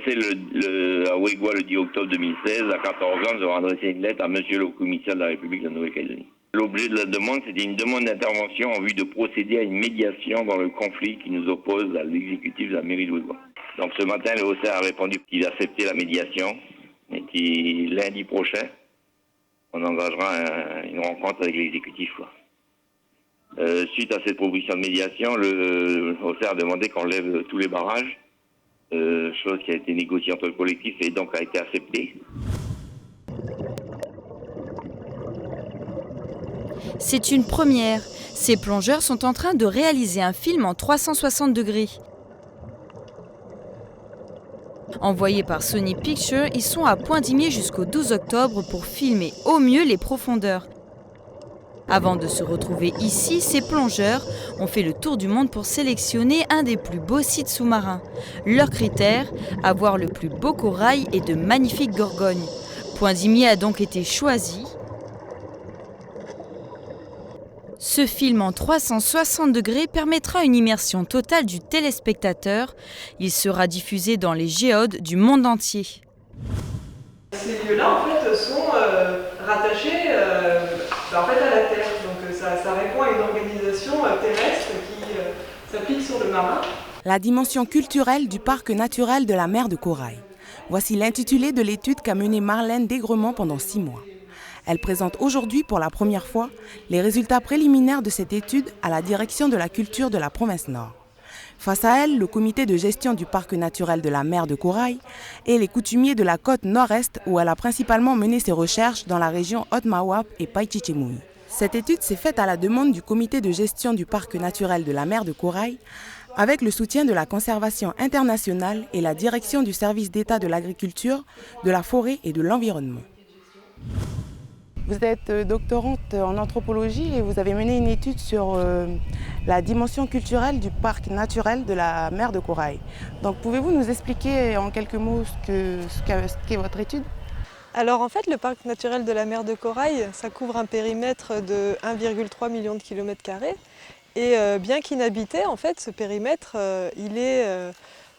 c'est à Ouégoua le 10 octobre 2016, à 14h, nous avons adressé une lettre à monsieur le commissaire de la République de Nouvelle-Calédonie. L'objet de la demande, c'était une demande d'intervention en vue de procéder à une médiation dans le conflit qui nous oppose à l'exécutif de la mairie de Ouégoua. Donc ce matin, le OCR a répondu qu'il acceptait la médiation et qu'il, lundi prochain, on engagera une rencontre avec l'exécutif. Suite à cette proposition de médiation, le OCR a demandé qu'on lève tous les barrages, chose qui a été négociée entre le collectif et donc a été acceptée. C'est une première. Ces plongeurs sont en train de réaliser un film en 360 degrés. Envoyés par Sony Pictures, ils sont à Pointe-d'Imier jusqu'au 12 octobre pour filmer au mieux les profondeurs. Avant de se retrouver ici, ces plongeurs ont fait le tour du monde pour sélectionner un des plus beaux sites sous-marins. Leur critère, avoir le plus beau corail et de magnifiques gorgognes. Pointe-d'Imier a donc été choisi. Ce film en 360 degrés permettra une immersion totale du téléspectateur. Il sera diffusé dans les géodes du monde entier. Ces lieux-là, en fait, sont rattachés à la Terre. Donc ça répond à une organisation terrestre qui s'applique sur le marin. La dimension culturelle du parc naturel de la mer de Corail. Voici l'intitulé de l'étude qu'a menée Marlène Dégrement pendant 6 mois. Elle présente aujourd'hui pour la première fois les résultats préliminaires de cette étude à la direction de la culture de la province Nord. Face à elle, le comité de gestion du parc naturel de la mer de Corail et les coutumiers de la côte nord-est où elle a principalement mené ses recherches dans la région Haute-Mawap et Païchichemouy. Cette étude s'est faite à la demande du comité de gestion du parc naturel de la mer de Corail avec le soutien de la conservation internationale et la direction du service d'État de l'agriculture, de la forêt et de l'environnement. Vous êtes doctorante en anthropologie et vous avez mené une étude sur la dimension culturelle du parc naturel de la mer de Corail. Donc pouvez-vous nous expliquer en quelques mots ce qu'est votre étude ? Alors en fait, le parc naturel de la mer de Corail, ça couvre un périmètre de 1,3 million de kilomètres carrés. Et bien qu'inhabité, en fait, ce périmètre, il est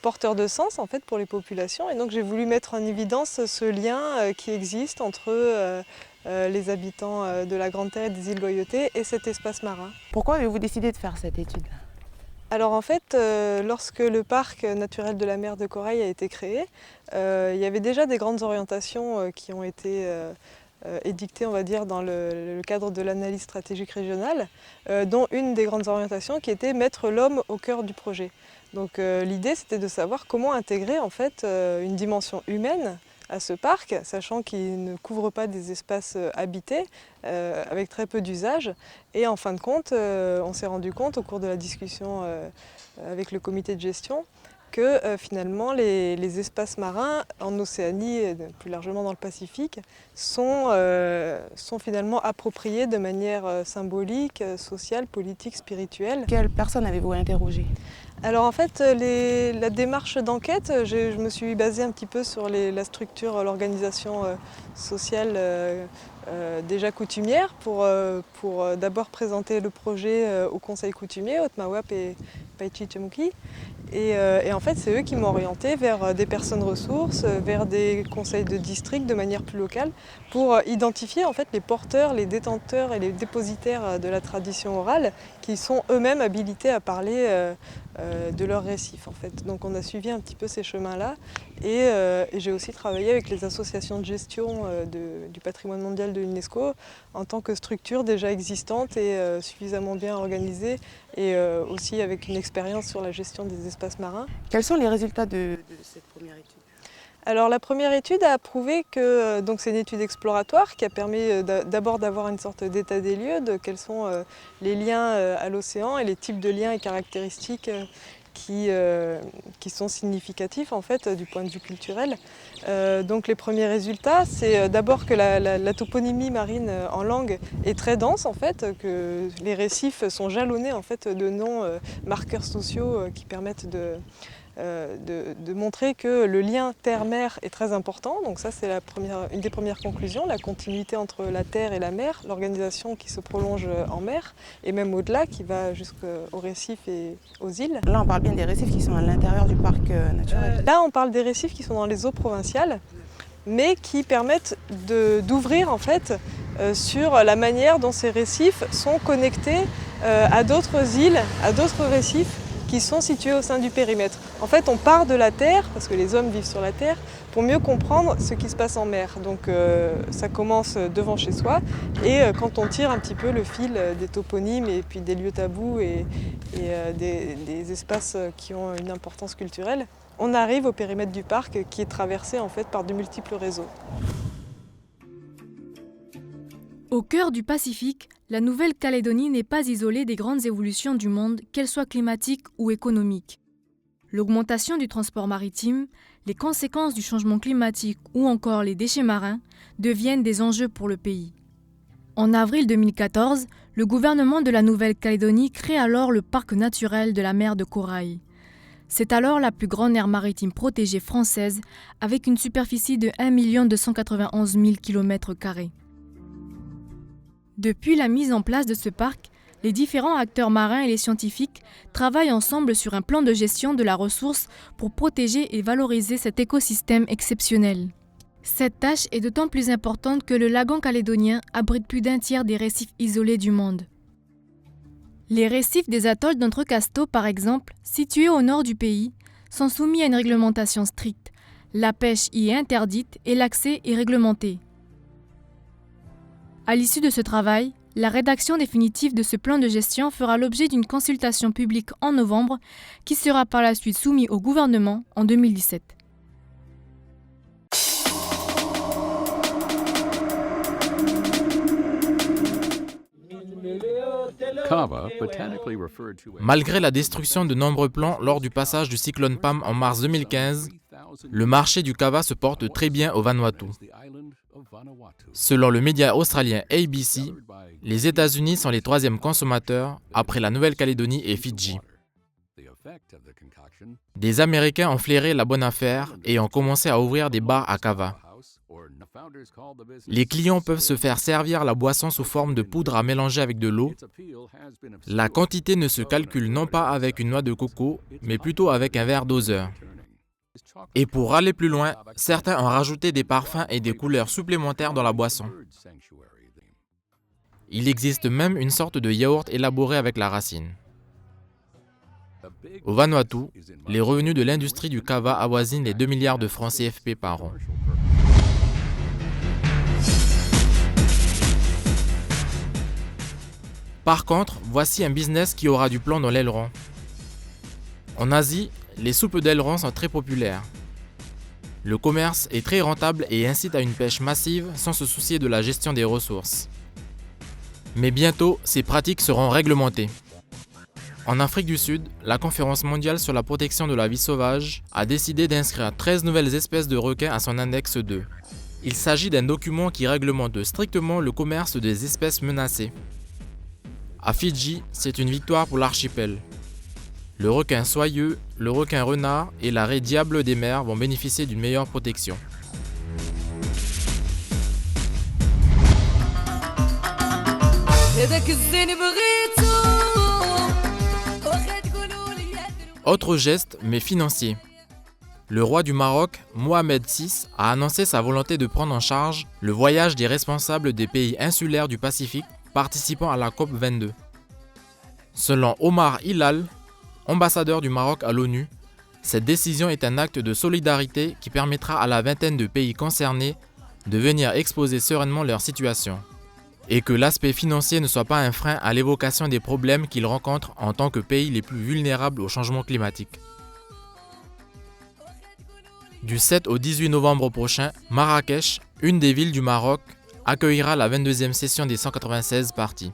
porteur de sens en fait, pour les populations. Et donc j'ai voulu mettre en évidence ce lien qui existe entre les habitants de la Grande Terre et des îles Loyauté et cet espace marin. Pourquoi avez-vous décidé de faire cette étude ? Alors en fait, lorsque le parc naturel de la mer de Corail a été créé, il y avait déjà des grandes orientations qui ont été édictées, on va dire, dans le cadre de l'analyse stratégique régionale, dont une des grandes orientations qui était mettre l'homme au cœur du projet. Donc l'idée, c'était de savoir comment intégrer en fait une dimension humaine à ce parc, sachant qu'il ne couvre pas des espaces habités, avec très peu d'usage. Et en fin de compte, on s'est rendu compte au cours de la discussion avec le comité de gestion que finalement les espaces marins en Océanie et plus largement dans le Pacifique sont finalement appropriés de manière symbolique, sociale, politique, spirituelle. Quelles personnes avez-vous interrogées ? Alors en fait, la démarche d'enquête, je me suis basée un petit peu sur la structure, l'organisation sociale déjà coutumière pour d'abord présenter le projet au conseil coutumier, Haute-Mawap et Païchichemouy. Et en fait, c'est eux qui m'ont orientée vers des personnes ressources, vers des conseils de district de manière plus locale, pour identifier en fait les porteurs, les détenteurs et les dépositaires de la tradition orale qui sont eux-mêmes habilités à parler de leur récif en fait. Donc on a suivi un petit peu ces chemins-là et j'ai aussi travaillé avec les associations de gestion du patrimoine mondial de l'UNESCO en tant que structure déjà existante et suffisamment bien organisée et aussi avec une expérience sur la gestion des espaces marins. Quels sont les résultats de cette première étude ? Alors la première étude a prouvé que donc c'est une étude exploratoire qui a permis d'abord d'avoir une sorte d'état des lieux de quels sont les liens à l'océan et les types de liens et caractéristiques qui sont significatifs en fait du point de vue culturel. Donc les premiers résultats, c'est d'abord que la toponymie marine en langue est très dense en fait, que les récifs sont jalonnés en fait de noms marqueurs sociaux qui permettent de montrer que le lien terre-mer est très important. Donc ça, c'est une des premières conclusions, la continuité entre la terre et la mer, l'organisation qui se prolonge en mer et même au-delà, qui va jusqu'aux récifs et aux îles. Là, on parle bien des récifs qui sont à l'intérieur du parc naturel. Là, on parle des récifs qui sont dans les eaux provinciales, mais qui permettent d'ouvrir en fait sur la manière dont ces récifs sont connectés à d'autres îles, à d'autres récifs qui sont situés au sein du périmètre. En fait, on part de la terre, parce que les hommes vivent sur la terre, pour mieux comprendre ce qui se passe en mer. Donc ça commence devant chez soi, et quand on tire un petit peu le fil des toponymes et puis des lieux tabous et des espaces qui ont une importance culturelle, on arrive au périmètre du parc qui est traversé en fait par de multiples réseaux. Au cœur du Pacifique, la Nouvelle-Calédonie n'est pas isolée des grandes évolutions du monde, qu'elles soient climatiques ou économiques. L'augmentation du transport maritime, les conséquences du changement climatique ou encore les déchets marins deviennent des enjeux pour le pays. En avril 2014, le gouvernement de la Nouvelle-Calédonie crée alors le parc naturel de la mer de Corail. C'est alors la plus grande aire maritime protégée française avec une superficie de 1 291 000 km². Depuis la mise en place de ce parc, les différents acteurs marins et les scientifiques travaillent ensemble sur un plan de gestion de la ressource pour protéger et valoriser cet écosystème exceptionnel. Cette tâche est d'autant plus importante que le lagon calédonien abrite plus d'un tiers des récifs isolés du monde. Les récifs des atolls d'Entrecasteaux, par exemple, situés au nord du pays, sont soumis à une réglementation stricte. La pêche y est interdite et l'accès est réglementé. À l'issue de ce travail, la rédaction définitive de ce plan de gestion fera l'objet d'une consultation publique en novembre qui sera par la suite soumise au gouvernement en 2017. Malgré la destruction de nombreux plants lors du passage du cyclone Pam en mars 2015, le marché du kava se porte très bien au Vanuatu. Selon le média australien ABC, les États-Unis sont les troisièmes consommateurs après la Nouvelle-Calédonie et Fidji. Des Américains ont flairé la bonne affaire et ont commencé à ouvrir des bars à kava. Les clients peuvent se faire servir la boisson sous forme de poudre à mélanger avec de l'eau. La quantité ne se calcule non pas avec une noix de coco, mais plutôt avec un verre doseur. Et pour aller plus loin, certains ont rajouté des parfums et des couleurs supplémentaires dans la boisson. Il existe même une sorte de yaourt élaboré avec la racine. Au Vanuatu, les revenus de l'industrie du kava avoisinent les 2 milliards de francs CFP par an. Par contre, voici un business qui aura du plomb dans l'aileron. En Asie, les soupes d'aileron sont très populaires. Le commerce est très rentable et incite à une pêche massive sans se soucier de la gestion des ressources. Mais bientôt, ces pratiques seront réglementées. En Afrique du Sud, la Conférence mondiale sur la protection de la vie sauvage a décidé d'inscrire 13 nouvelles espèces de requins à son index 2. Il s'agit d'un document qui réglemente strictement le commerce des espèces menacées. À Fidji, c'est une victoire pour l'archipel. Le requin soyeux, le requin renard et la raie diable des mers vont bénéficier d'une meilleure protection. Autre geste, mais financier. Le roi du Maroc, Mohamed VI, a annoncé sa volonté de prendre en charge le voyage des responsables des pays insulaires du Pacifique participant à la COP22. Selon Omar Hilal, ambassadeur du Maroc à l'ONU, cette décision est un acte de solidarité qui permettra à la vingtaine de pays concernés de venir exposer sereinement leur situation et que l'aspect financier ne soit pas un frein à l'évocation des problèmes qu'ils rencontrent en tant que pays les plus vulnérables au changement climatique. Du 7 au 18 novembre prochain, Marrakech, une des villes du Maroc, accueillera la 22e session des 196 parties.